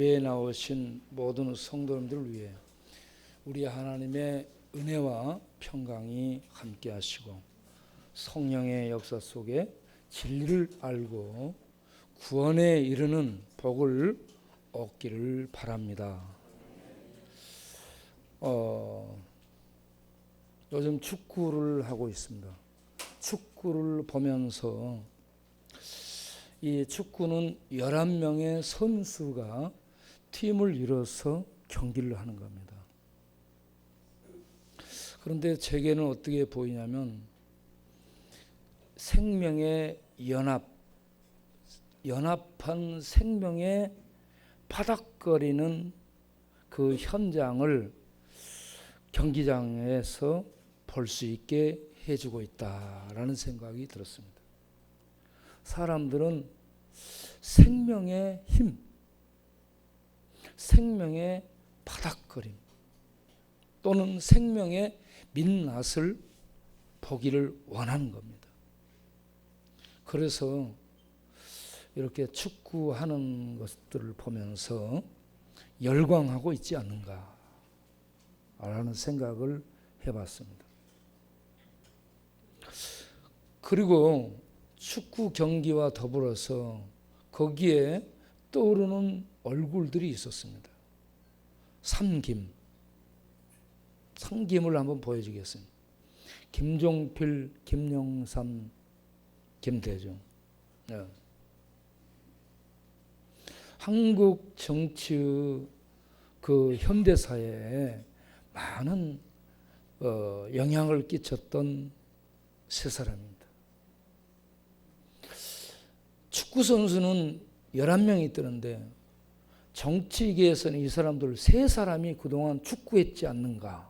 교회에 나오신 모든 성도님들을 위해 우리 하나님의 은혜와 평강이 함께 하시고 성령의 역사 속에 진리를 알고 구원에 이르는 복을 얻기를 바랍니다. 요즘 축구를 하고 있습니다. 축구를 보면서 이 축구는 11명의 선수가 팀을 이뤄서 경기를 하는 겁니다. 그런데 제게는 어떻게 보이냐면 생명의 연합한 생명의 파닥거리는 그 현장을 경기장에서 볼 수 있게 해주고 있다라는 생각이 들었습니다. 사람들은 생명의 힘, 생명의 바닥거림 또는 생명의 민낯을 보기를 원하는 겁니다. 그래서 이렇게 축구하는 것들을 보면서 열광하고 있지 않는가 라는 생각을 해봤습니다. 그리고 축구 경기와 더불어서 거기에 떠오르는 얼굴들이 있었습니다. 삼김을 한번 보여주겠습니다. 김종필, 김영삼, 김대중. 네. 한국 정치의 그 현대사에 많은 영향을 끼쳤던 세 사람입니다. 축구 선수는 11명이 뜨는데 정치계에서는 이 사람들 세 사람이 그동안 축구했지 않는가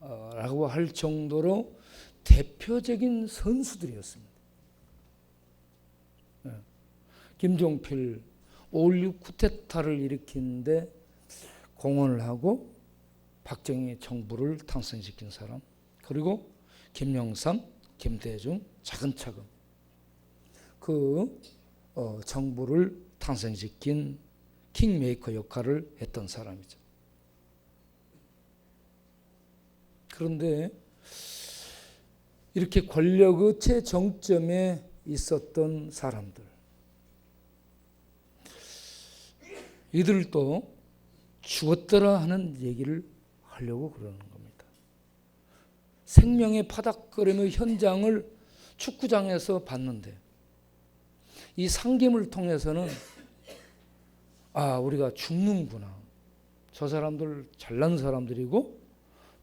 라고 할 정도로 대표적인 선수들이었습니다. 김종필 5.16 쿠데타를 일으키는데 공헌을 하고 박정희 정부를 탄생시킨 사람, 그리고 김영삼, 김대중 차근차근 그 정부를 탄생시킨 킹메이커 역할을 했던 사람이죠. 그런데 이렇게 권력의 최정점에 있었던 사람들, 이들도 죽었더라 하는 얘기를 하려고 그러는 겁니다. 생명의 파닥거림의 현장을 축구장에서 봤는데 이 상김을 통해서는 우리가 죽는구나. 저 사람들 잘난 사람들이고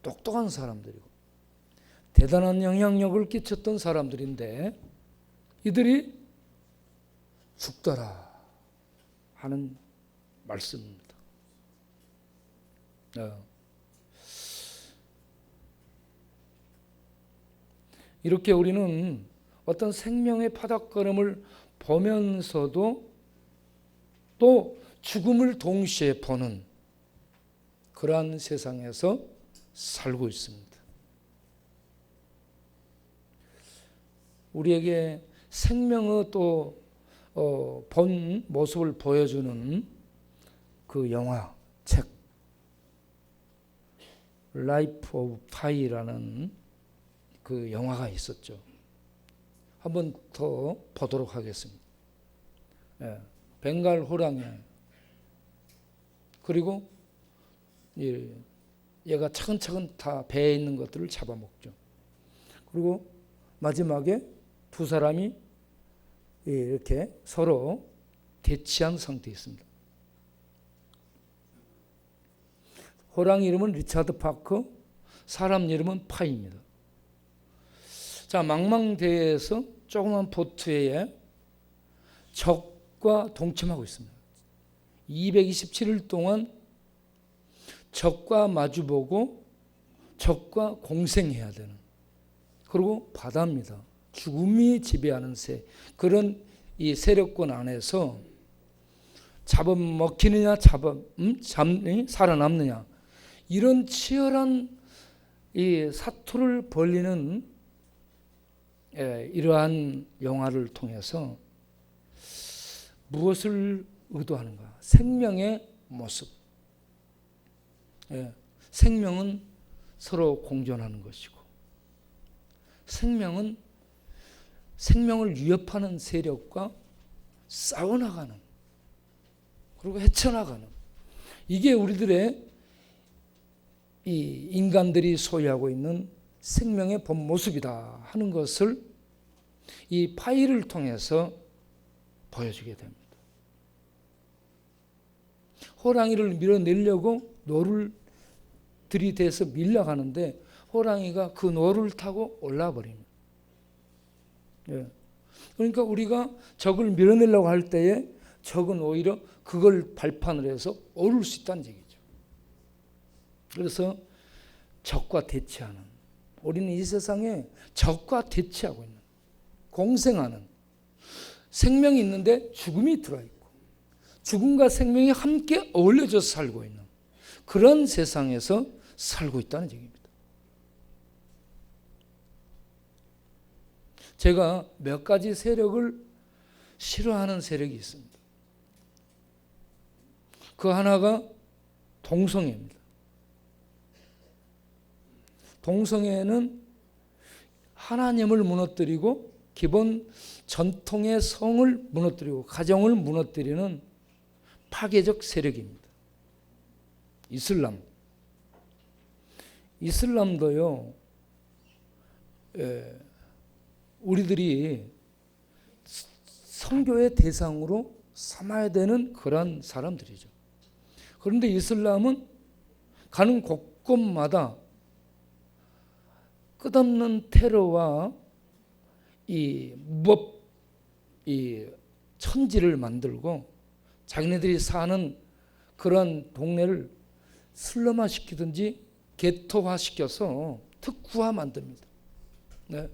똑똑한 사람들이고 대단한 영향력을 끼쳤던 사람들인데 이들이 죽더라 하는 말씀입니다. 이렇게 우리는 어떤 생명의 파닥거림을 보면서도 또 죽음을 동시에 보는 그러한 세상에서 살고 있습니다. 우리에게 생명의 또 본 모습을 보여주는 그 영화, 책 라이프 오브 파이라는 그 영화가 있었죠. 한번 더 보도록 하겠습니다. 벵갈 호랑이, 그리고 얘가 차근차근 다 배에 있는 것들을 잡아먹죠. 그리고 마지막에 두 사람이 이렇게 서로 대치한 상태에 있습니다. 호랑이 이름은 리차드 파커, 사람 이름은 파이입니다. 자, 망망대해에서 조그만 보트에 적과 동침하고 있습니다. 227일 동안 적과 마주보고 적과 공생해야 되는, 그리고 바다입니다. 죽음이 지배하는 그런 이 세력권 안에서 잡아먹히느냐 살아남느냐, 이런 치열한 이 사투를 벌이는 이러한 영화를 통해서 무엇을 의도하는가? 생명의 모습. 예, 생명은 서로 공존하는 것이고, 생명은 생명을 위협하는 세력과 싸워나가는, 그리고 헤쳐나가는, 이게 우리들의 이 인간들이 소유하고 있는 생명의 본 모습이다 하는 것을 이 파이를 통해서 보여주게 됩니다. 호랑이를 밀어내려고 노를 들이대서 밀려가는데 호랑이가 그 노를 타고 올라버립니다. 예. 그러니까 우리가 적을 밀어내려고 할 때에 적은 오히려 그걸 발판을 해서 오를 수 있다는 얘기죠. 그래서 적과 대치하는, 우리는 이 세상에 적과 대치하고 있는, 공생하는, 생명이 있는데 죽음이 들어있고 죽음과 생명이 함께 어울려져서 살고 있는 그런 세상에서 살고 있다는 얘기입니다. 제가 몇 가지 세력을 싫어하는 세력이 있습니다. 그 하나가 동성애입니다. 동성애는 하나님을 무너뜨리고 기본 전통의 성을 무너뜨리고 가정을 무너뜨리는 파괴적 세력입니다. 이슬람도요, 우리들이 선교의 대상으로 삼아야 되는 그런 사람들이죠. 그런데 이슬람은 가는 곳곳마다 끝없는 테러와 이 천지를 만들고 자기네들이 사는 그런 동네를 슬럼화시키든지 게토화시켜서 특구화 만듭니다. 네.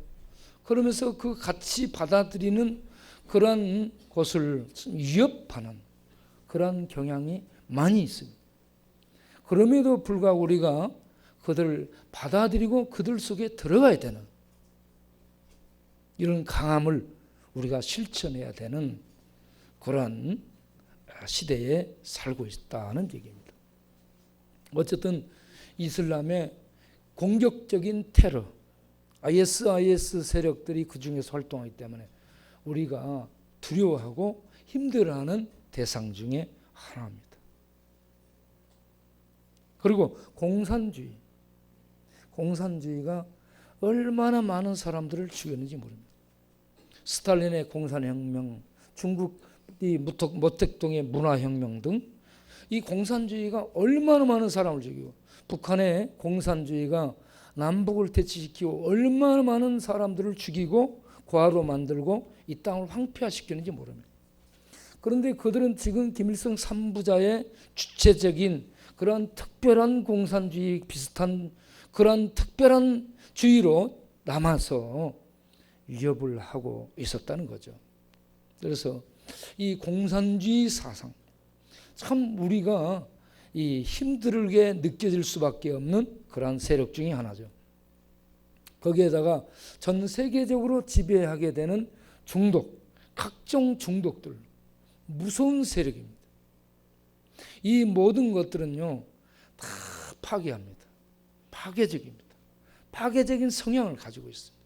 그러면서 그 같이 받아들이는 그런 것을 위협하는 그런 경향이 많이 있습니다. 그럼에도 불구하고 우리가 그들을 받아들이고 그들 속에 들어가야 되는 이런 강함을 우리가 실천해야 되는 그런 시대에 살고 있다는 얘기입니다. 어쨌든 이슬람의 공격적인 테러, IS 세력들이 그 중에서 활동하기 때문에 우리가 두려워하고 힘들어하는 대상 중에 하나입니다. 그리고 공산주의가 얼마나 많은 사람들을 죽였는지 모릅니다. 스탈린의 공산혁명, 중국이 모택동의 문화혁명 등 이 공산주의가 얼마나 많은 사람을 죽이고 북한의 공산주의가 남북을 대치시키고 얼마나 많은 사람들을 죽이고 고아로 만들고 이 땅을 황폐화시키는지 모릅니다. 그런데 그들은 지금 김일성 3부자의 주체적인 그런 특별한 공산주의 비슷한 그런 특별한 주의로 남아서 위협을 하고 있었다는 거죠. 그래서 이 공산주의 사상, 참 우리가 이 힘들게 느껴질 수밖에 없는 그러한 세력 중에 하나죠. 거기에다가 전 세계적으로 지배하게 되는 중독, 각종 중독들, 무서운 세력입니다. 이 모든 것들은요, 다 파괴합니다. 파괴적입니다. 파괴적인 성향을 가지고 있습니다.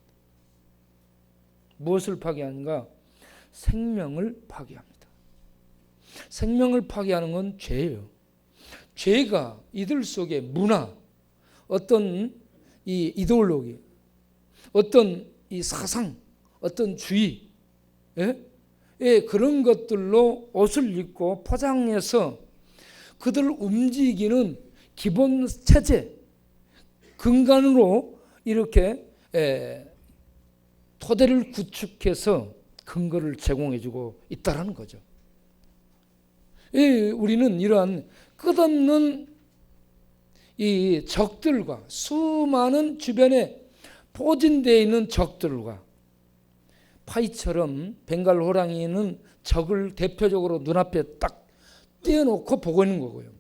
무엇을 파괴하는가? 생명을 파괴합니다. 생명을 파괴하는 건 죄예요. 죄가 이들 속에 문화, 어떤 이 이데올로기, 어떤 이 사상, 어떤 주의, 그런 것들로 옷을 입고 포장해서 그들을 움직이는 기본 체제, 근간으로 이렇게 토대를 구축해서 근거를 제공해주고 있다는 거죠. 우리는 이러한 끝없는 이 적들과 수많은 주변에 포진되어 있는 적들과 파이처럼 벵갈 호랑이는 적을 대표적으로 눈앞에 딱 떼어놓고 보고 있는 거고요.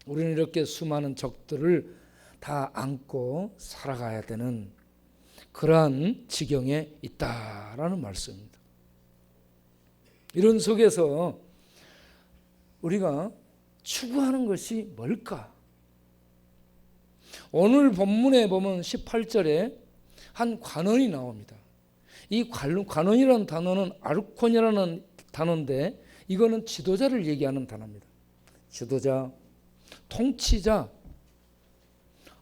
우리는 이렇게 수많은 적들을 다 안고 살아가야 되는 그러한 지경에 있다라는 말씀입니다. 이런 속에서 우리가 추구하는 것이 뭘까? 오늘 본문에 보면 18절에 한 관원이 나옵니다. 이 관원이라는 단어는 아르콘이라는 단어인데 이거는 지도자를 얘기하는 단어입니다. 지도자, 통치자,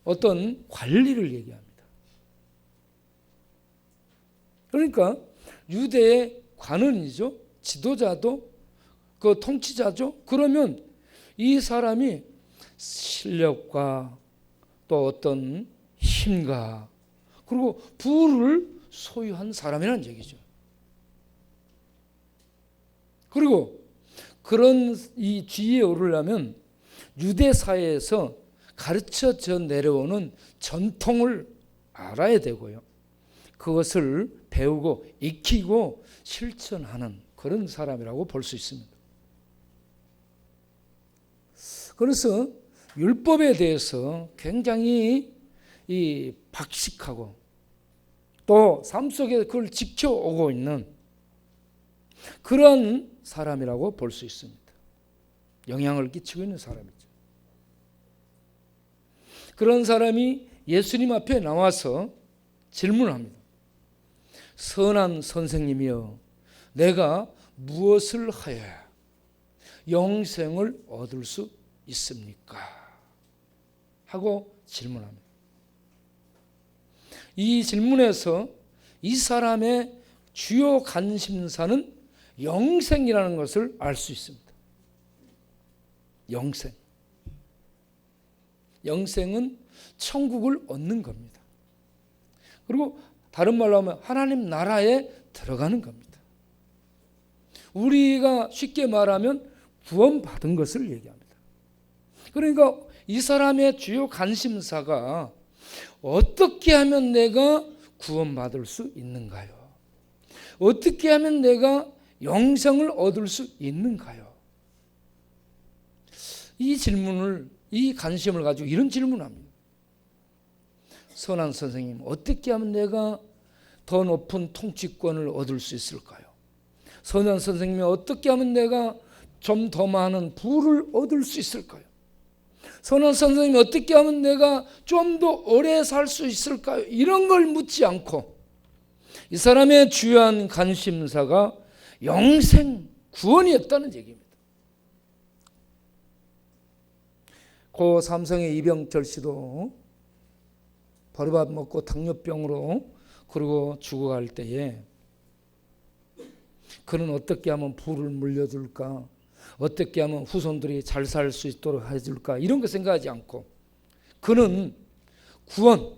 어떤 관리를 얘기합니다. 그러니까 유대의 관원이죠. 지도자도 그 통치자죠. 그러면 이 사람이 실력과 또 어떤 힘과 그리고 부를 소유한 사람이라는 얘기죠. 그리고 그런 이 지위에 오르려면 유대 사회에서 가르쳐져 내려오는 전통을 알아야 되고요. 그것을 배우고 익히고 실천하는 그런 사람이라고 볼 수 있습니다. 그래서 율법에 대해서 굉장히 박식하고 또 삶 속에 그걸 지켜오고 있는 그런 사람이라고 볼 수 있습니다. 영향을 끼치고 있는 사람이죠. 그런 사람이 예수님 앞에 나와서 질문을 합니다. 선한 선생님이여, 내가 무엇을 하여야 영생을 얻을 수 있습니까? 하고 질문합니다. 이 질문에서 이 사람의 주요 관심사는 영생이라는 것을 알 수 있습니다. 영생. 영생은 천국을 얻는 겁니다. 그리고 다른 말로 하면 하나님 나라에 들어가는 겁니다. 우리가 쉽게 말하면 구원받은 것을 얘기합니다. 그러니까 이 사람의 주요 관심사가 어떻게 하면 내가 구원받을 수 있는가요? 어떻게 하면 내가 영생을 얻을 수 있는가요? 이 질문을, 이 관심을 가지고 이런 질문을 합니다. 선한 선생님, 어떻게 하면 내가 더 높은 통치권을 얻을 수 있을까요? 선한 선생님이 어떻게 하면 내가 좀 더 많은 부를 얻을 수 있을까요? 선한 선생님이 어떻게 하면 내가 좀 더 오래 살 수 있을까요? 이런 걸 묻지 않고 이 사람의 주요한 관심사가 영생, 구원이었다는 얘기입니다. 고 삼성의 이병철 씨도 버르밥 먹고 당뇨병으로 그리고 죽어갈 때에 그는 어떻게 하면 부를 물려줄까? 어떻게 하면 후손들이 잘 살 수 있도록 해줄까? 이런 거 생각하지 않고 그는 구원,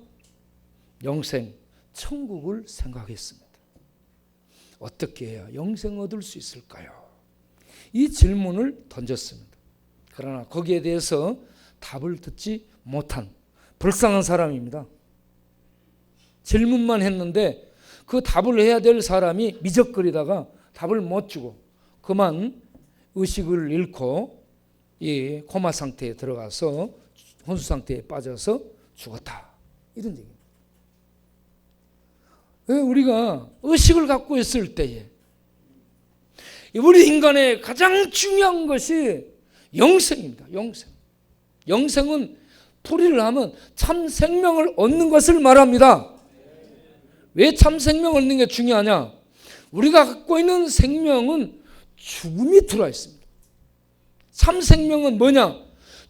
영생, 천국을 생각했습니다. 어떻게 해야 영생 얻을 수 있을까요? 이 질문을 던졌습니다. 그러나 거기에 대해서 답을 듣지 못한 불쌍한 사람입니다. 질문만 했는데 그 답을 해야 될 사람이 미적거리다가 답을 못 주고 그만 의식을 잃고 이 코마 상태에 들어가서 혼수 상태에 빠져서 죽었다. 이런 얘기입니다. 왜 우리가 의식을 갖고 있을 때에 우리 인간의 가장 중요한 것이 영생입니다. 영생. 영생은 풀이를 하면 참 생명을 얻는 것을 말합니다. 왜 참 생명을 얻는 게 중요하냐? 우리가 갖고 있는 생명은 죽음이 들어와 있습니다. 참 생명은 뭐냐?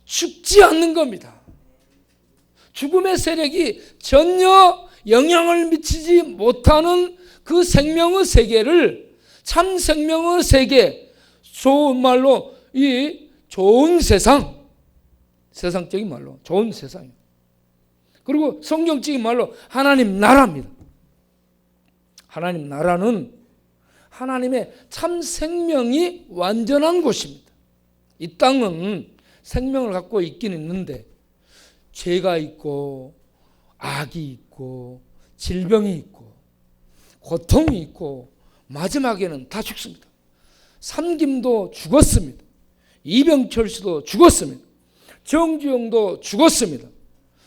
죽지 않는 겁니다. 죽음의 세력이 전혀 영향을 미치지 못하는 그 생명의 세계를 참 생명의 세계, 좋은 말로 이 좋은 세상, 세상적인 말로 좋은 세상이에요. 그리고 성경적인 말로 하나님 나라입니다. 하나님 나라는 하나님의 참 생명이 완전한 곳입니다. 이 땅은 생명을 갖고 있긴 있는데 죄가 있고 악이 있고 질병이 있고 고통이 있고 마지막에는 다 죽습니다. 삼김도 죽었습니다. 이병철 씨도 죽었습니다. 정주영도 죽었습니다.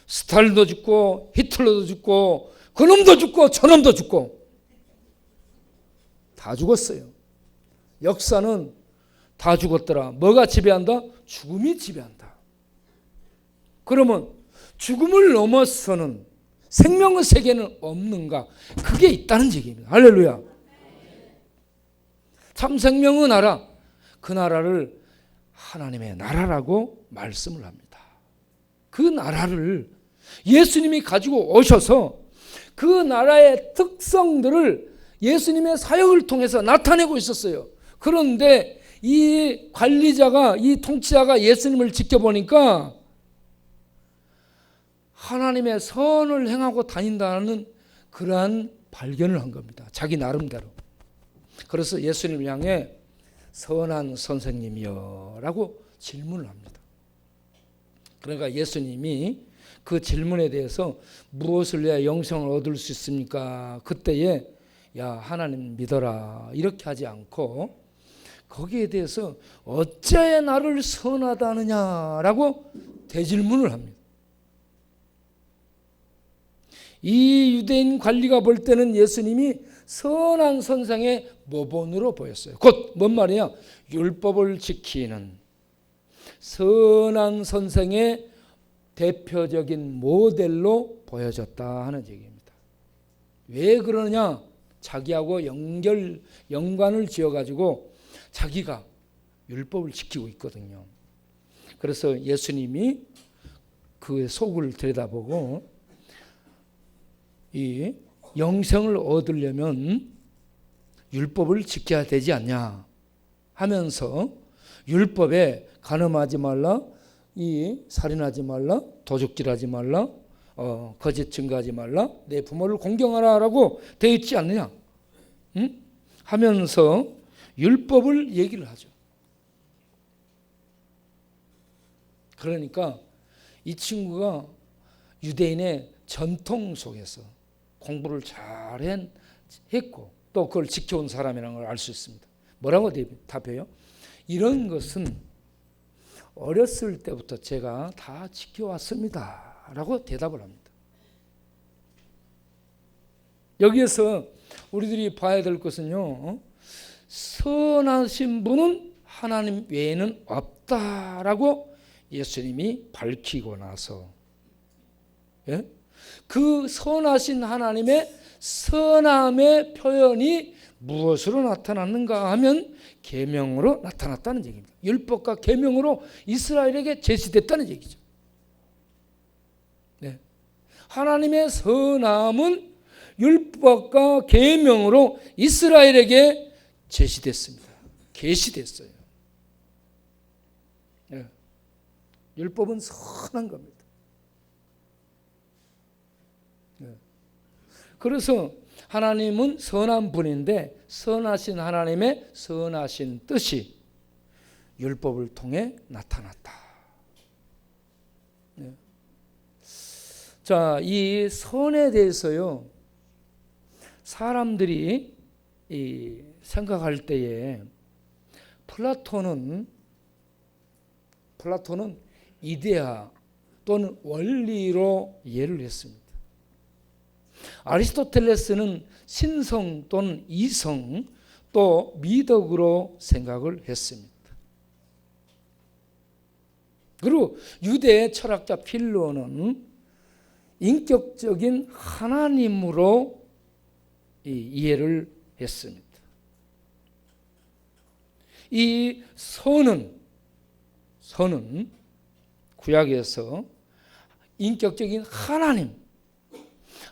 스탈린도 죽고 히틀러도 죽고 그놈도 죽고 저놈도 죽고 다 죽었어요. 역사는 다 죽었더라. 뭐가 지배한다? 죽음이 지배한다. 그러면 죽음을 넘어서는 생명의 세계는 없는가? 그게 있다는 얘기입니다. 할렐루야. 참 생명의 나라, 그 나라를 하나님의 나라라고 말씀을 합니다. 그 나라를 예수님이 가지고 오셔서 그 나라의 특성들을 예수님의 사역을 통해서 나타내고 있었어요. 그런데 이 관리자가, 이 통치자가 예수님을 지켜보니까 하나님의 선을 행하고 다닌다는 그러한 발견을 한 겁니다. 자기 나름대로. 그래서 예수님을 향해 선한 선생님이여 라고 질문을 합니다. 그러니까 예수님이 그 질문에 대해서 무엇을 해야 영생을 얻을 수 있습니까? 그때에 야 하나님 믿어라 이렇게 하지 않고 거기에 대해서 어찌하여 나를 선하다 하느냐라고 대질문을 합니다. 이 유대인 관리가 볼 때는 예수님이 선한 선생의 모본으로 보였어요. 곧 뭔 말이야? 율법을 지키는 선한 선생의 대표적인 모델로 보여졌다 하는 얘기입니다. 왜 그러냐? 자기하고 연관을 지어가지고 자기가 율법을 지키고 있거든요. 그래서 예수님이 그 속을 들여다보고 이 영생을 얻으려면 율법을 지켜야 되지 않냐 하면서 율법에 간음하지 말라, 이 살인하지 말라, 도둑질하지 말라, 거짓 증거하지 말라, 내 부모를 공경하라라고 되어 있지 않느냐 하면서 율법을 얘기를 하죠. 그러니까 이 친구가 유대인의 전통 속에서 공부를 잘 했고 또 그걸 지켜온 사람이라는 걸 알 수 있습니다. 뭐라고 답해요? 이런 것은 어렸을 때부터 제가 다 지켜왔습니다 라고 대답을 합니다. 여기에서 우리들이 봐야 될 것은요, 선하신 분은 하나님 외에는 없다라고 예수님이 밝히고 나서 그 선하신 하나님의 선함의 표현이 무엇으로 나타났는가 하면 계명으로 나타났다는 얘기입니다. 율법과 계명으로 이스라엘에게 제시됐다는 얘기죠. 네. 하나님의 선함은 율법과 계명으로 이스라엘에게 제시됐습니다. 계시됐어요. 네. 율법은 선한 겁니다. 네. 그래서 하나님은 선한 분인데 선하신 하나님의 선하신 뜻이 율법을 통해 나타났다. 네. 자, 이 선에 대해서요, 사람들이 생각할 때에 플라톤은 이데아 또는 원리로 이해를 했습니다. 아리스토텔레스는 신성 또는 이성 또 미덕으로 생각을 했습니다. 그리고 유대 철학자 필로는 인격적인 하나님으로 이해를 했습니다. 이 선은 구약에서 인격적인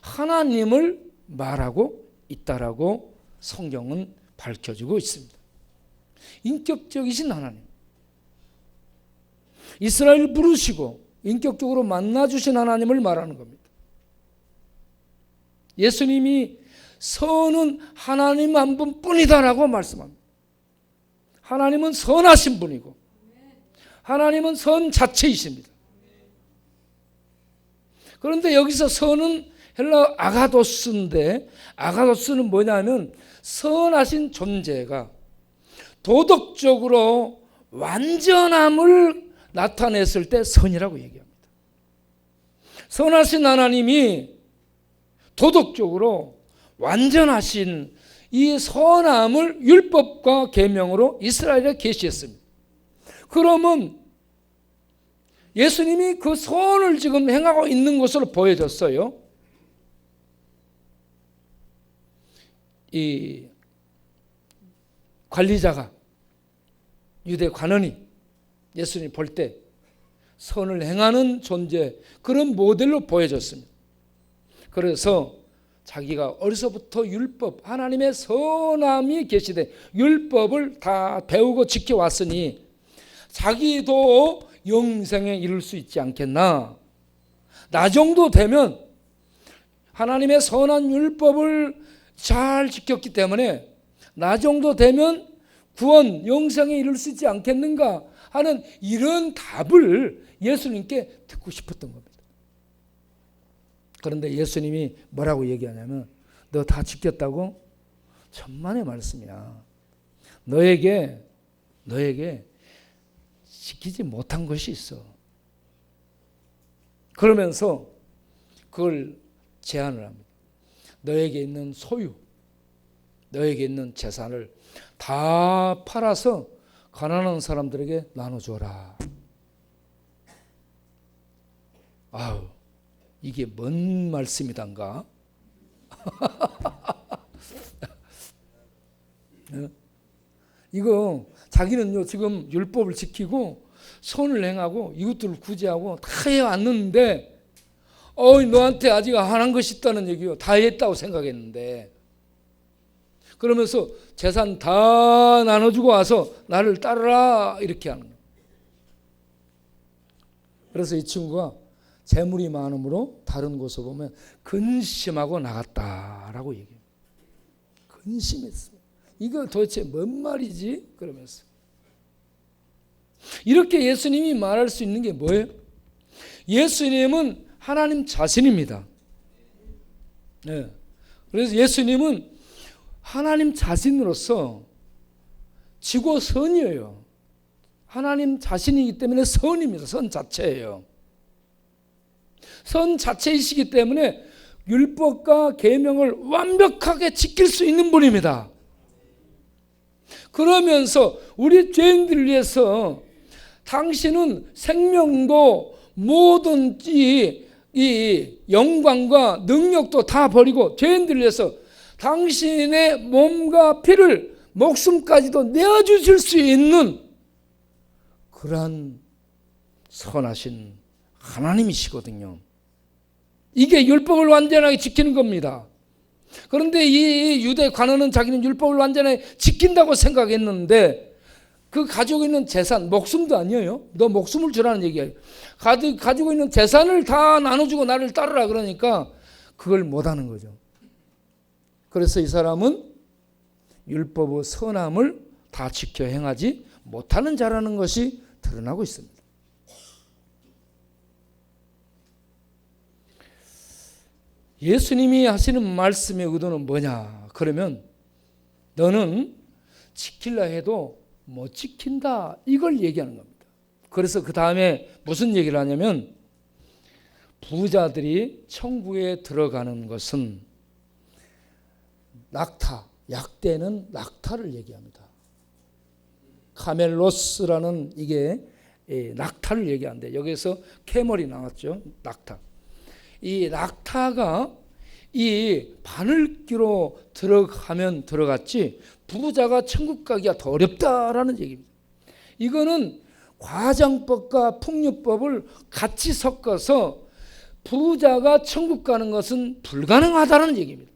하나님을 말하고 있다라고 성경은 밝혀주고 있습니다. 인격적이신 하나님, 이스라엘 부르시고 인격적으로 만나주신 하나님을 말하는 겁니다. 예수님이 선은 하나님 한 분뿐이다라고 말씀합니다. 하나님은 선하신 분이고 하나님은 선 자체이십니다. 그런데 여기서 선은 헬라 아가도스인데, 아가도스는 뭐냐면 선하신 존재가 도덕적으로 완전함을 나타냈을 때 선이라고 얘기합니다. 선하신 하나님이 도덕적으로 완전하신 이 선함을 율법과 계명으로 이스라엘에 계시했습니다. 그러면 예수님이 그 선을 지금 행하고 있는 것으로 보여졌어요. 이 관리자가, 유대 관원이 예수님 볼 때 선을 행하는 존재, 그런 모델로 보여졌습니다. 그래서 자기가 어려서부터 율법, 하나님의 선함이 계시되 율법을 다 배우고 지켜왔으니 자기도 영생에 이를 수 있지 않겠나. 나 정도 되면 하나님의 선한 율법을 잘 지켰기 때문에 나 정도 되면 구원, 영생에 이를 수 있지 않겠는가 하는 이런 답을 예수님께 듣고 싶었던 겁니다. 그런데 예수님이 뭐라고 얘기하냐면 너 다 지켰다고? 천만의 말씀이야. 너에게 지키지 못한 것이 있어. 그러면서 그걸 제안을 합니다. 너에게 있는 소유, 너에게 있는 재산을 다 팔아서 가난한 사람들에게 나눠줘라. 아우, 이게 뭔 말씀이단가? 이거 자기는요 지금 율법을 지키고 선을 행하고 이것들을 구제하고 다 해왔는데 너한테 아직 안 한 것이 있다는 얘기요. 다 했다고 생각했는데 그러면서 재산 다 나눠주고 와서 나를 따르라 이렇게 하는 거예요. 그래서 이 친구가 재물이 많음으로 다른 곳에 보면 근심하고 나갔다라고 얘기해요. 근심했어요. 이거 도대체 뭔 말이지? 그러면서 이렇게 예수님이 말할 수 있는 게 뭐예요? 예수님은 하나님 자신입니다. 네. 그래서 예수님은 하나님 자신으로서 지고 선이에요. 하나님 자신이기 때문에 선입니다. 선 자체예요. 선 자체이시기 때문에 율법과 계명을 완벽하게 지킬 수 있는 분입니다. 그러면서 우리 죄인들을 위해서 당신은 생명도 뭐든지 이 영광과 능력도 다 버리고 죄인들을 위해서 당신의 몸과 피를 목숨까지도 내어주실 수 있는 그러한 선하신 하나님이시거든요. 이게 율법을 완전하게 지키는 겁니다. 그런데 이 유대 관원은 자기는 율법을 완전하게 지킨다고 생각했는데 그 가지고 있는 재산, 목숨도 아니에요. 너 목숨을 주라는 얘기예요. 가지고 있는 재산을 다 나눠주고 나를 따르라 그러니까 그걸 못하는 거죠. 그래서 이 사람은 율법의 선함을 다 지켜 행하지 못하는 자라는 것이 드러나고 있습니다. 예수님이 하시는 말씀의 의도는 뭐냐? 그러면 너는 지키려 해도 못 지킨다. 이걸 얘기하는 겁니다. 그래서 그 다음에 무슨 얘기를 하냐면 부자들이 천국에 들어가는 것은 낙타, 약대는 낙타를 얘기합니다. 카멜로스라는 이게 낙타를 얘기하는데 여기서 캐멀이 나왔죠. 낙타. 이 낙타가 이 바늘귀로 들어가면 들어갔지 부자가 천국 가기가 더 어렵다라는 얘기입니다. 이거는 과장법과 풍류법을 같이 섞어서 부자가 천국 가는 것은 불가능하다는 얘기입니다.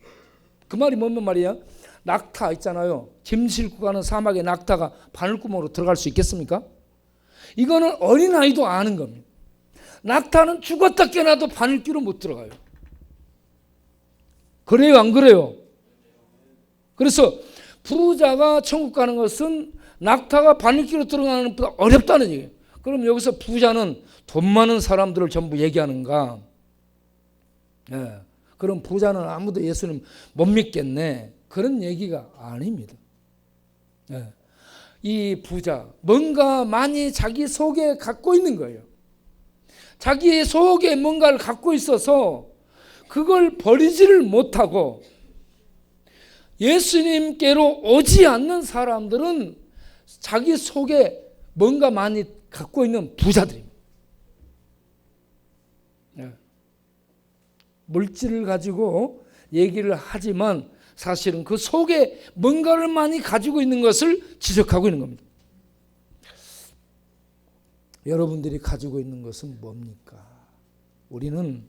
그 말이 뭔 말이야? 낙타 있잖아요. 짐 싣고 가는 사막에 낙타가 바늘구멍으로 들어갈 수 있겠습니까? 이거는 어린아이도 아는 겁니다. 낙타는 죽었다 깨어나도 바늘귀로 못 들어가요. 그래요, 안 그래요? 그래서 부자가 천국 가는 것은 낙타가 바늘귀로 들어가는 것보다 어렵다는 얘기예요. 그럼 여기서 부자는 돈 많은 사람들을 전부 얘기하는가? 예. 그럼 부자는 아무도 예수님 못 믿겠네. 그런 얘기가 아닙니다. 예. 이 부자 뭔가 많이 자기 속에 갖고 있는 거예요. 자기 속에 뭔가를 갖고 있어서 그걸 버리지를 못하고 예수님께로 오지 않는 사람들은 자기 속에 뭔가 많이 갖고 있는 부자들입니다. 물질을 가지고 얘기를 하지만 사실은 그 속에 뭔가를 많이 가지고 있는 것을 지적하고 있는 겁니다. 여러분들이 가지고 있는 것은 뭡니까? 우리는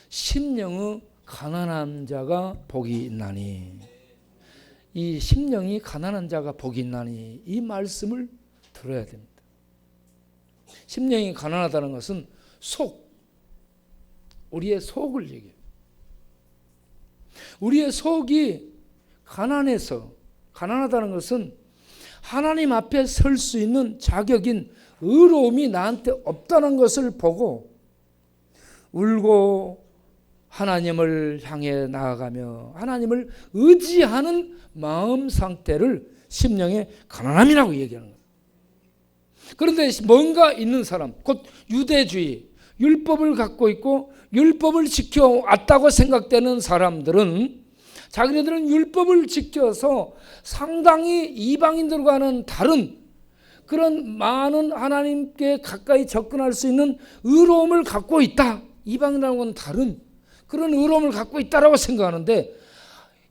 심령의 가난한 자가 복이 있나니, 이 심령이 가난한 자가 복이 있나니 이 말씀을 들어야 됩니다. 심령이 가난하다는 것은 우리의 속을 얘기해요. 우리의 속이 가난하다는 것은 하나님 앞에 설 수 있는 자격인 의로움이 나한테 없다는 것을 보고 울고 하나님을 향해 나아가며 하나님을 의지하는 마음 상태를 심령의 가난함이라고 얘기하는 거예요. 그런데 뭔가 있는 사람, 곧 유대주의, 율법을 갖고 있고 율법을 지켜왔다고 생각되는 사람들은 자기네들은 율법을 지켜서 상당히 이방인들과는 다른 그런 많은 하나님께 가까이 접근할 수 있는 의로움을 갖고 있다. 이방인하고는 다른 그런 의로움을 갖고 있다라고 생각하는데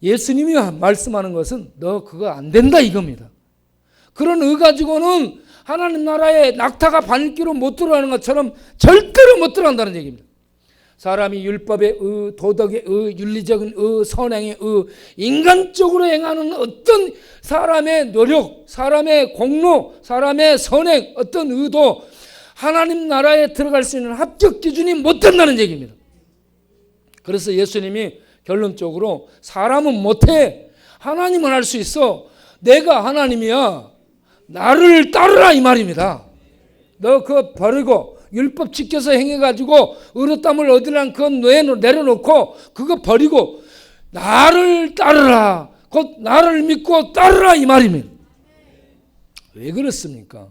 예수님이 말씀하는 것은 너 그거 안 된다 이겁니다. 그런 의 가지고는 하나님 나라에 낙타가 바늘귀로 못 들어가는 것처럼 절대로 못 들어간다는 얘기입니다. 사람이 율법의 의, 도덕의 의, 윤리적인 의, 선행의 의, 인간적으로 행하는 어떤 사람의 노력, 사람의 공로, 사람의 선행, 어떤 의도 하나님 나라에 들어갈 수 있는 합격 기준이 못 된다는 얘기입니다. 그래서 예수님이 결론적으로 사람은 못해, 하나님은 할 수 있어. 내가 하나님이야. 나를 따르라 이 말입니다. 너 그거 버리고 율법 지켜서 행해가지고 의롭다함을 얻으려는 그건 내려놓고 그거 버리고 나를 따르라. 곧 나를 믿고 따르라 이 말입니다. 왜 그렇습니까?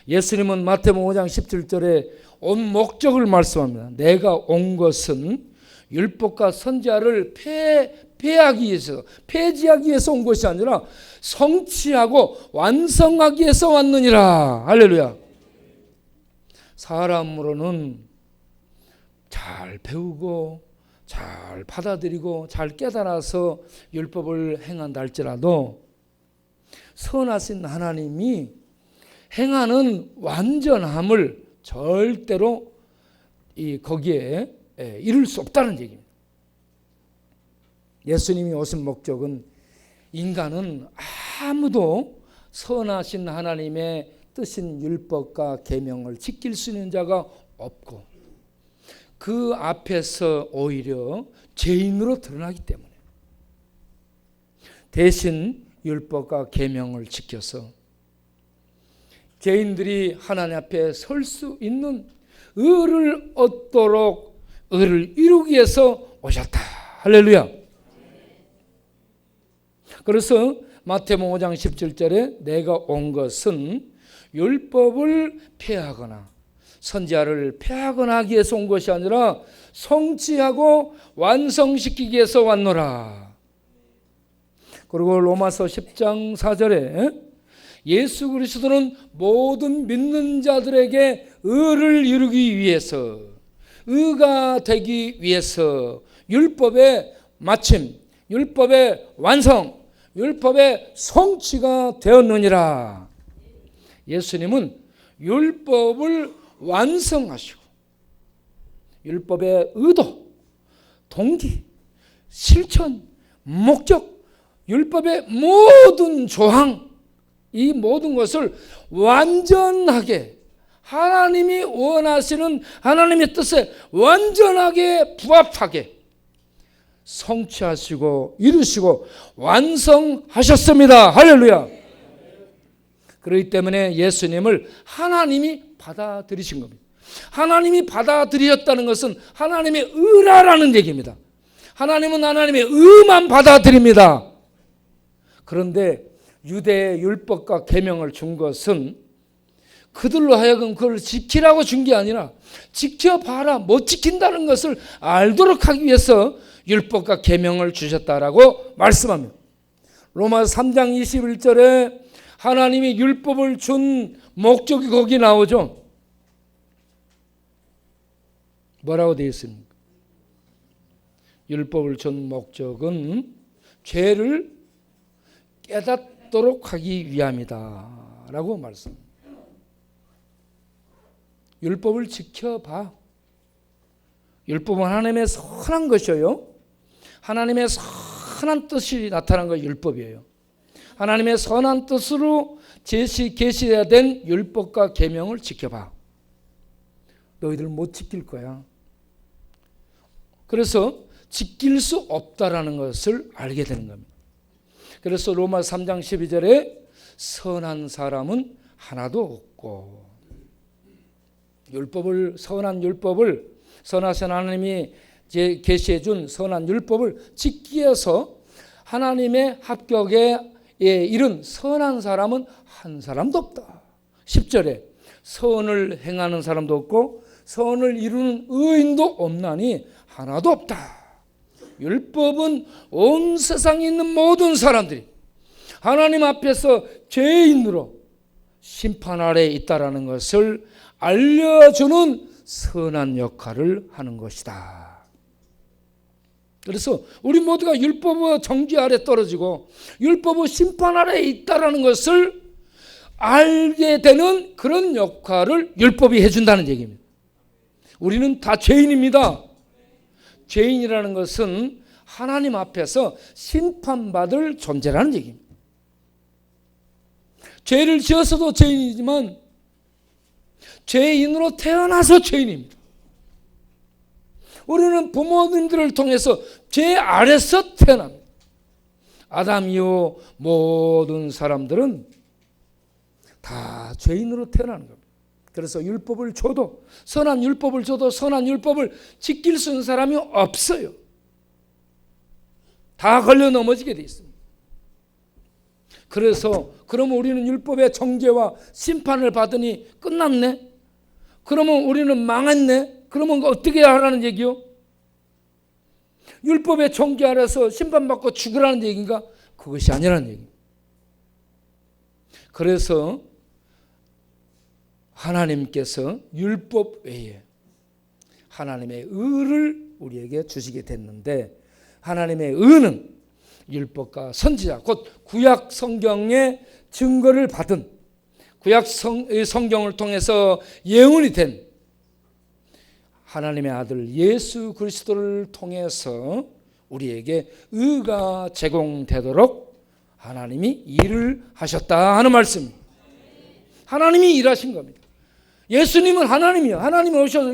예수님은 마태복음 5장 17절에 온 목적을 말씀합니다. 내가 온 것은 율법과 선지자를 폐하기 위해서, 폐지하기 위해서 온 것이 아니라 성취하고 완성하기 위해서 왔느니라. 할렐루야. 사람으로는 잘 배우고 잘 받아들이고 잘 깨달아서 율법을 행한다 할지라도 선하신 하나님이 행하는 완전함을 절대로 거기에 이룰 수 없다는 얘기입니다. 예수님이 오신 목적은 인간은 아무도 선하신 하나님의 뜻인 율법과 계명을 지킬 수 있는 자가 없고 그 앞에서 오히려 죄인으로 드러나기 때문에 대신 율법과 계명을 지켜서 죄인들이 하나님 앞에 설 수 있는 의를 얻도록 의를 이루기 위해서 오셨다. 할렐루야. 그래서 마태복음 5장 17절에 내가 온 것은 율법을 폐하거나 선지자를 폐하거나 하기 위해서 온 것이 아니라 성취하고 완성시키기 위해서 왔노라. 그리고 로마서 10장 4절에 예수 그리스도는 모든 믿는 자들에게 의를 이루기 위해서, 의가 되기 위해서 율법의 마침, 율법의 완성, 율법의 성취가 되었느니라. 예수님은 율법을 완성하시고 율법의 의도, 동기, 실천, 목적, 율법의 모든 조항, 이 모든 것을 완전하게 하나님이 원하시는 하나님의 뜻에 완전하게 부합하게 성취하시고 이루시고 완성하셨습니다. 할렐루야. 그렇기 때문에 예수님을 하나님이 받아들이신 겁니다. 하나님이 받아들이셨다는 것은 하나님의 의라라는 얘기입니다. 하나님은 하나님의 의만 받아들입니다. 그런데 유대의 율법과 계명을 준 것은 그들로 하여금 그걸 지키라고 준 게 아니라 지켜봐라, 못 지킨다는 것을 알도록 하기 위해서 율법과 계명을 주셨다라고 말씀합니다. 로마서 3장 21절에 하나님이 율법을 준 목적이 거기 나오죠. 뭐라고 되어 있습니까? 율법을 준 목적은 죄를 깨닫도록 하기 위함이다 라고 말씀합니다. 율법을 지켜봐. 율법은 하나님의 선한 것이에요. 하나님의 선한 뜻이 나타난 것이 율법이에요. 하나님의 선한 뜻으로 계시되어야 된 율법과 계명을 지켜봐. 너희들 못 지킬 거야. 그래서 지킬 수 없다라는 것을 알게 되는 겁니다. 그래서 로마 3장 12절에 선한 사람은 하나도 없고, 선한 율법을, 선하신 하나님이 계시해 준 선한 율법을 지키기 위해서 하나님의 합격에 이른 선한 사람은 한 사람도 없다. 10절에 선을 행하는 사람도 없고 선을 이루는 의인도 없나니 하나도 없다. 율법은 온 세상에 있는 모든 사람들이 하나님 앞에서 죄인으로 심판 아래에 있다라는 것을 알려주는 선한 역할을 하는 것이다. 그래서 우리 모두가 율법의 정죄 아래 떨어지고 율법의 심판 아래에 있다라는 것을 알게 되는 그런 역할을 율법이 해준다는 얘기입니다. 우리는 다 죄인입니다. 죄인이라는 것은 하나님 앞에서 심판받을 존재라는 얘기입니다. 죄를 지어서도 죄인이지만 죄인으로 태어나서 죄인입니다. 우리는 부모님들을 통해서 죄 아래서 태어납니다. 아담 이후 모든 사람들은 다 죄인으로 태어나는 겁니다. 그래서 율법을 줘도, 선한 율법을 줘도 선한 율법을 지킬 수 있는 사람이 없어요. 다 걸려 넘어지게 돼 있습니다. 그래서 그러면 우리는 율법의 정죄와 심판을 받으니 끝났네? 그러면 우리는 망했네? 그러면 어떻게 하라는 얘기요? 율법의 정죄 아래서 심판받고 죽으라는 얘기인가? 그것이 아니라는 얘기입니다. 그래서 하나님께서 율법 외에 하나님의 의를 우리에게 주시게 됐는데, 하나님의 의는 율법과 선지자, 곧 구약 성경의 증거를 받은, 구약 성경을 통해서 예언이 된 하나님의 아들 예수 그리스도를 통해서 우리에게 의가 제공되도록 하나님이 일을 하셨다 하는 말씀입니다. 하나님이 일하신 겁니다. 예수님은 하나님이요. 하나님이 오셔서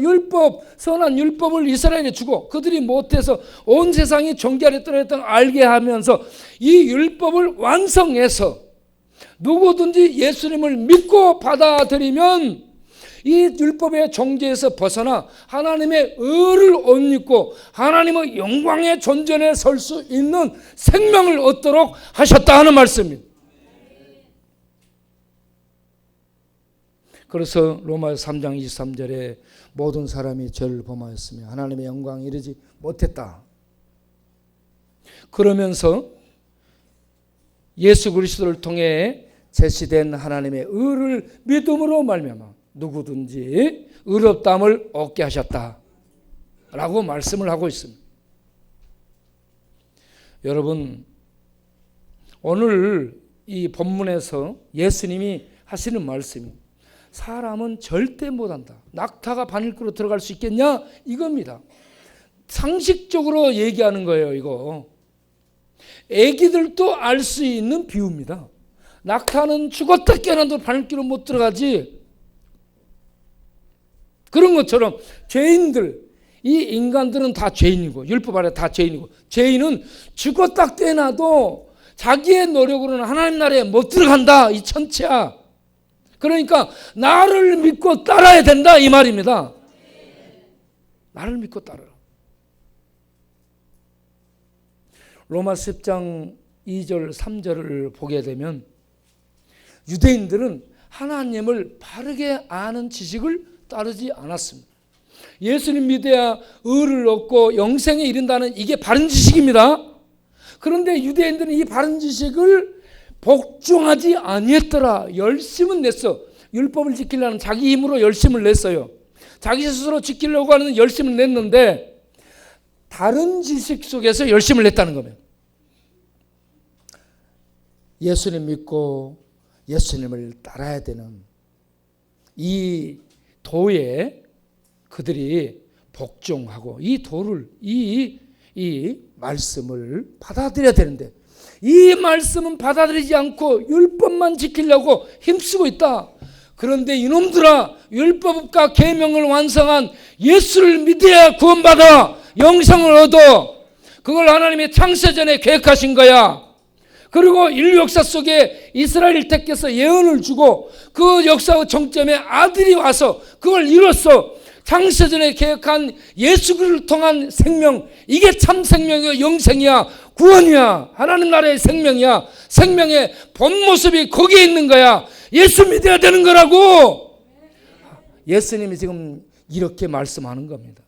선한 율법을 이스라엘에 주고 그들이 못해서 온 세상이 정죄 아래 떨어졌던 걸 알게 하면서 이 율법을 완성해서 누구든지 예수님을 믿고 받아들이면 이 율법의 정죄에서 벗어나 하나님의 의를 옷 입고 하나님의 영광의 존전에 설 수 있는 생명을 얻도록 하셨다 하는 말씀입니다. 그래서 로마서 3장 23절에 모든 사람이 죄를 범하였으며 하나님의 영광에 이르지 못했다. 그러면서 예수 그리스도를 통해 제시된 하나님의 의를 믿음으로 말미암아 누구든지 의롭다함을 얻게 하셨다 라고 말씀을 하고 있습니다. 여러분, 오늘 이 본문에서 예수님이 하시는 말씀이 사람은 절대 못한다. 낙타가 바늘구로 들어갈 수 있겠냐? 이겁니다. 상식적으로 얘기하는 거예요. 이거 애기들도 알 수 있는 비유입니다. 낙타는 죽었다 깨어나도 바늘구로 못 들어가지. 그런 것처럼 죄인들, 이 인간들은 다 죄인이고 율법 아래 다 죄인이고, 죄인은 죽었다 깨어나도 자기의 노력으로는 하나님 나라에 못 들어간다. 이 천체야. 그러니까 나를 믿고 따라야 된다 이 말입니다. 나를 믿고 따라라. 로마서 10장 2절 3절을 보게 되면 유대인들은 하나님을 바르게 아는 지식을 따르지 않았습니다. 예수님 믿어야 의를 얻고 영생에 이른다는 이게 바른 지식입니다. 그런데 유대인들은 이 바른 지식을 복종하지 아니했더라. 열심은 냈어. 율법을 지키려는 자기 힘으로 열심을 냈어요. 자기 스스로 지키려고 하는 열심을 냈는데 다른 지식 속에서 열심을 냈다는 겁니다. 예수님 믿고 예수님을 따라야 되는 이 도에 그들이 복종하고 이 도를 이 말씀을 받아들여야 되는데 이 말씀은 받아들이지 않고 율법만 지키려고 힘쓰고 있다. 그런데 이놈들아, 율법과 계명을 완성한 예수를 믿어야 구원받아 영생을 얻어. 그걸 하나님이 창세전에 계획하신 거야. 그리고 인류 역사 속에 이스라엘 택해서 예언을 주고 그 역사의 정점에 아들이 와서 그걸 이뤘어. 창세전에 계획한 예수 그리스도를 통한 생명, 이게 참 생명이야. 영생이야. 구원이야. 하나님 나라의 생명이야. 생명의 본 모습이 거기에 있는 거야. 예수 믿어야 되는 거라고. 예수님이 지금 이렇게 말씀하는 겁니다.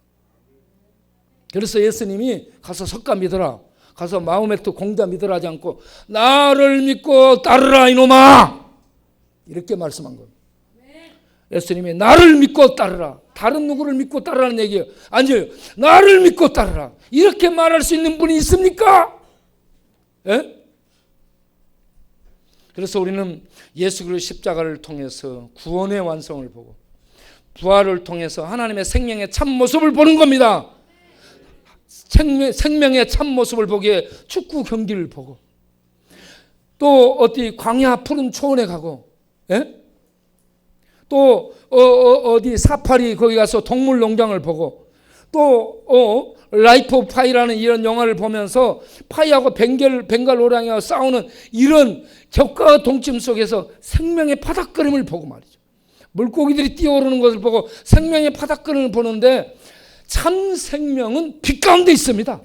그래서 예수님이 가서 석가 믿어라, 가서 마호메트 공자 믿으라 하지 않고 나를 믿고 따르라 이놈아, 이렇게 말씀한 겁니다. 예수님이 나를 믿고 따르라. 다른 누구를 믿고 따르라는 얘기예요. 아니요, 나를 믿고 따르라. 이렇게 말할 수 있는 분이 있습니까? 예? 그래서 우리는 예수 그리스도 십자가를 통해서 구원의 완성을 보고 부활을 통해서 하나님의 생명의 참모습을 보는 겁니다. 생명의 참모습을 보기에 축구 경기를 보고 또 어디 광야 푸른 초원에 가고, 예? 또 어디 사파리 거기 가서 동물 농장을 보고 또 라이프 오브 파이라는 이런 영화를 보면서 파이하고 벵갈 호랑이와 싸우는 이런 격과 동침 속에서 생명의 파닥거림을 보고 말이죠. 물고기들이 뛰어오르는 것을 보고 생명의 파닥거림을 보는데 참 생명은 빛 가운데 있습니다.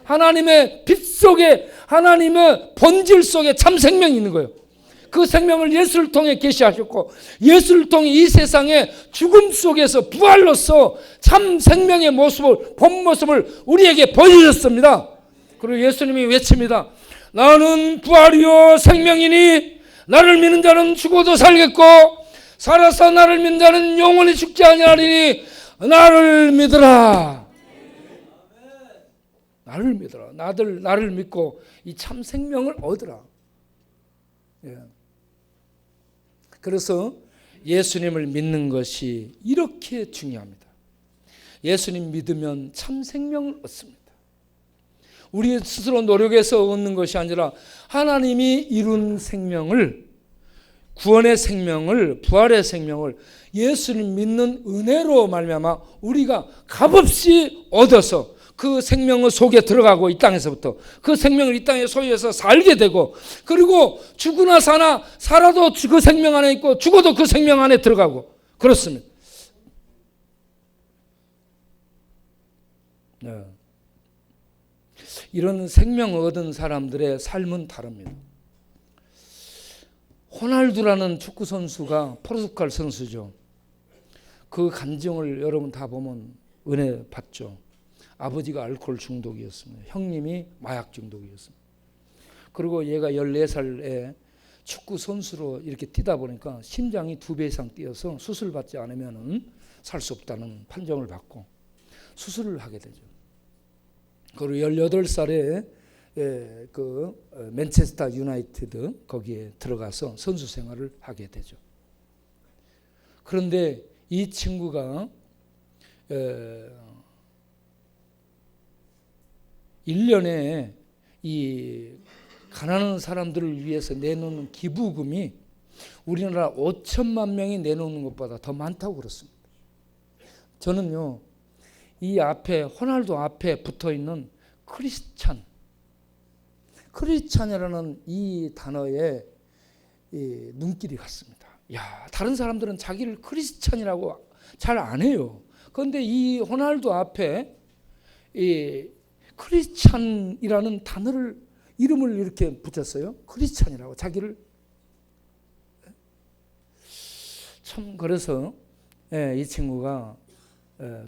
하나님의 빛 속에, 하나님의 본질 속에 참 생명이 있는 거예요. 그 생명을 예수를 통해 계시하셨고 예수를 통해 이 세상의 죽음 속에서 부활로서 참 생명의 모습을, 본 모습을 우리에게 보여주셨습니다. 그리고 예수님이 외칩니다. 나는 부활이요 생명이니 나를 믿는 자는 죽어도 살겠고 살아서 나를 믿는 자는 영원히 죽지 아니하리니 나를 믿으라. 나를 믿으라. 나를 믿고 이 참 생명을 얻으라. 예. 그래서 예수님을 믿는 것이 이렇게 중요합니다. 예수님 믿으면 참 생명을 얻습니다. 우리 스스로 노력해서 얻는 것이 아니라 하나님이 이룬 생명을, 구원의 생명을, 부활의 생명을 예수님 믿는 은혜로 말미암아 우리가 값없이 얻어서 그 생명의 속에 들어가고 이 땅에서부터 그 생명을 이 땅에 소유해서 살게 되고 그리고 죽으나 사나 살아도 그 생명 안에 있고 죽어도 그 생명 안에 들어가고 그렇습니다. 네. 이런 생명을 얻은 사람들의 삶은 다릅니다. 호날두라는 축구 선수가 포르투갈 선수죠. 그 간증을 여러분 다 보면 은혜 받죠. 아버지가 알코올 중독이었습니다. 형님이 마약 중독이었습니다. 그리고 얘가 14살에 축구 선수로 이렇게 뛰다 보니까 심장이 2배 이상 뛰어서 수술받지 않으면 살 수 없다는 판정을 받고 수술을 하게 되죠. 그리고 18살에 그 맨체스터 유나이티드 거기에 들어가서 선수 생활을 하게 되죠. 그런데 이 친구가 1년에 이 가난한 사람들을 위해서 내놓는 기부금이 우리나라 5천만 명이 내놓는 것보다 더 많다고 그렇습니다. 저는요, 이 앞에 호날두 앞에 붙어있는 크리스찬이라는 이 단어에 이 눈길이 갔습니다. 야, 다른 사람들은 자기를 크리스찬이라고 잘 안 해요. 그런데 이 호날두 앞에 이 크리스찬이라는 단어를, 이름을 이렇게 붙였어요. 크리스찬이라고 자기를. 참 그래서 이 친구가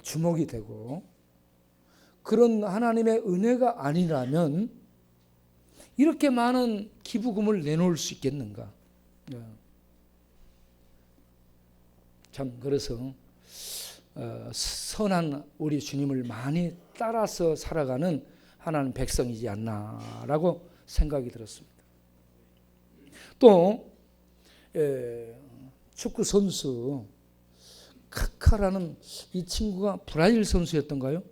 주목이 되고, 그런 하나님의 은혜가 아니라면 이렇게 많은 기부금을 내놓을 수 있겠는가. 참 그래서 선한 우리 주님을 많이 따라서 살아가는 하나님 백성이지 않나라고 생각이 들었습니다. 또 축구 선수 카카라는 이 친구가 브라질 선수였던가요?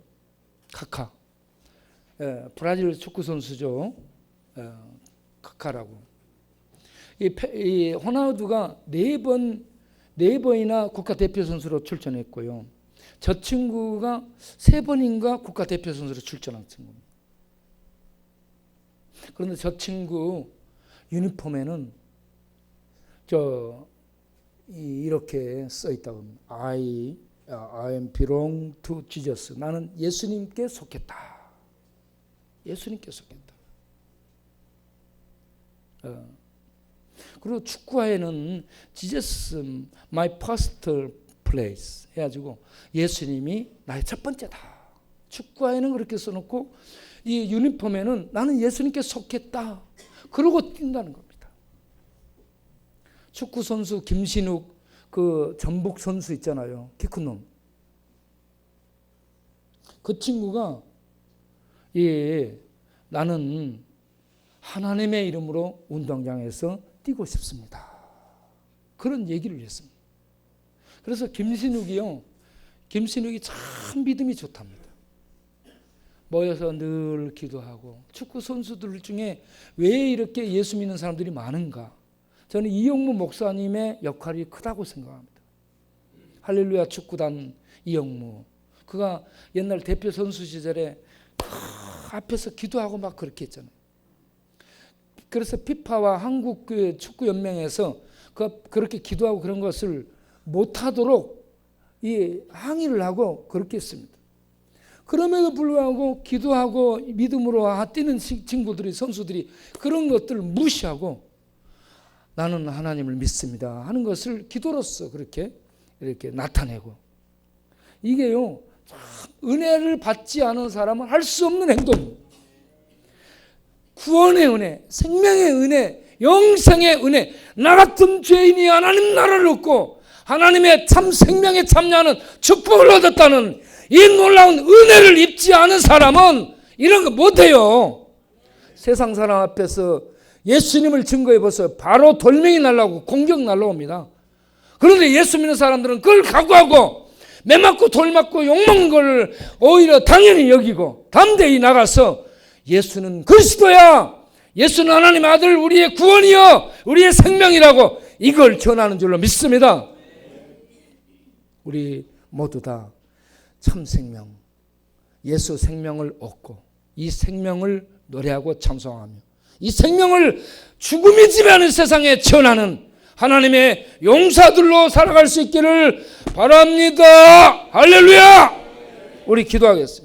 카카. 브라질 축구 선수죠. 카카라고. 이 호나우두가 네 번이나 국가대표 선수로 출전했고요. 저 친구가 3번인가 국가대표 선수로 출전한 친구입니다. 그런데 저 친구 유니폼에는 이렇게 써 있다고 합니다. I am belong to Jesus. 나는 예수님께 속했다. 예수님께 속했다. 그리고 축구화에는 Jesus my first place 해가지고 예수님이 나의 첫 번째다. 축구화에는 그렇게 써놓고 이 유니폼에는 나는 예수님께 속했다. 그러고 뛴다는 겁니다. 축구 선수 김신욱 그 전북 선수 있잖아요. 키 큰 놈. 그 친구가 나는 하나님의 이름으로 운동장에서 뛰고 싶습니다. 그런 얘기를 했습니다. 그래서 김신욱이 참 믿음이 좋답니다. 모여서 늘 기도하고, 축구 선수들 중에 왜 이렇게 예수 믿는 사람들이 많은가? 저는 이영무 목사님의 역할이 크다고 생각합니다. 할렐루야 축구단 이영무. 그가 옛날 대표 선수 시절에 앞에서 기도하고 막 그렇게 했잖아요. 그래서 피파와 한국 축구연맹에서 그렇게 기도하고 그런 것을 못하도록 항의를 하고 그렇게 했습니다. 그럼에도 불구하고 기도하고 믿음으로 뛰는 친구들이, 선수들이 그런 것들을 무시하고 나는 하나님을 믿습니다 하는 것을 기도로서 이렇게 나타내고, 이게요 은혜를 받지 않은 사람은 할 수 없는 행동입니다. 구원의 은혜, 생명의 은혜, 영생의 은혜, 나 같은 죄인이 하나님 나라를 얻고 하나님의 참 생명에 참여하는 축복을 얻었다는 이 놀라운 은혜를 입지 않은 사람은 이런 거 못해요. 세상 사람 앞에서 예수님을 증거해 보세요. 바로 돌멩이 날라오고 공격 날라옵니다. 그런데 예수 믿는 사람들은 그걸 각오하고 매 맞고 돌 맞고 욕먹는 걸 오히려 당연히 여기고 담대히 나가서 예수는 그리스도야, 예수는 하나님의 아들, 우리의 구원이여, 우리의 생명이라고 이걸 전하는 줄로 믿습니다. 우리 모두 다 참 생명, 예수 생명을 얻고 이 생명을 노래하고 찬송하며 이 생명을 죽음이 지배하는 세상에 전하는 하나님의 용사들로 살아갈 수 있기를 바랍니다. 할렐루야! 우리 기도하겠습니다.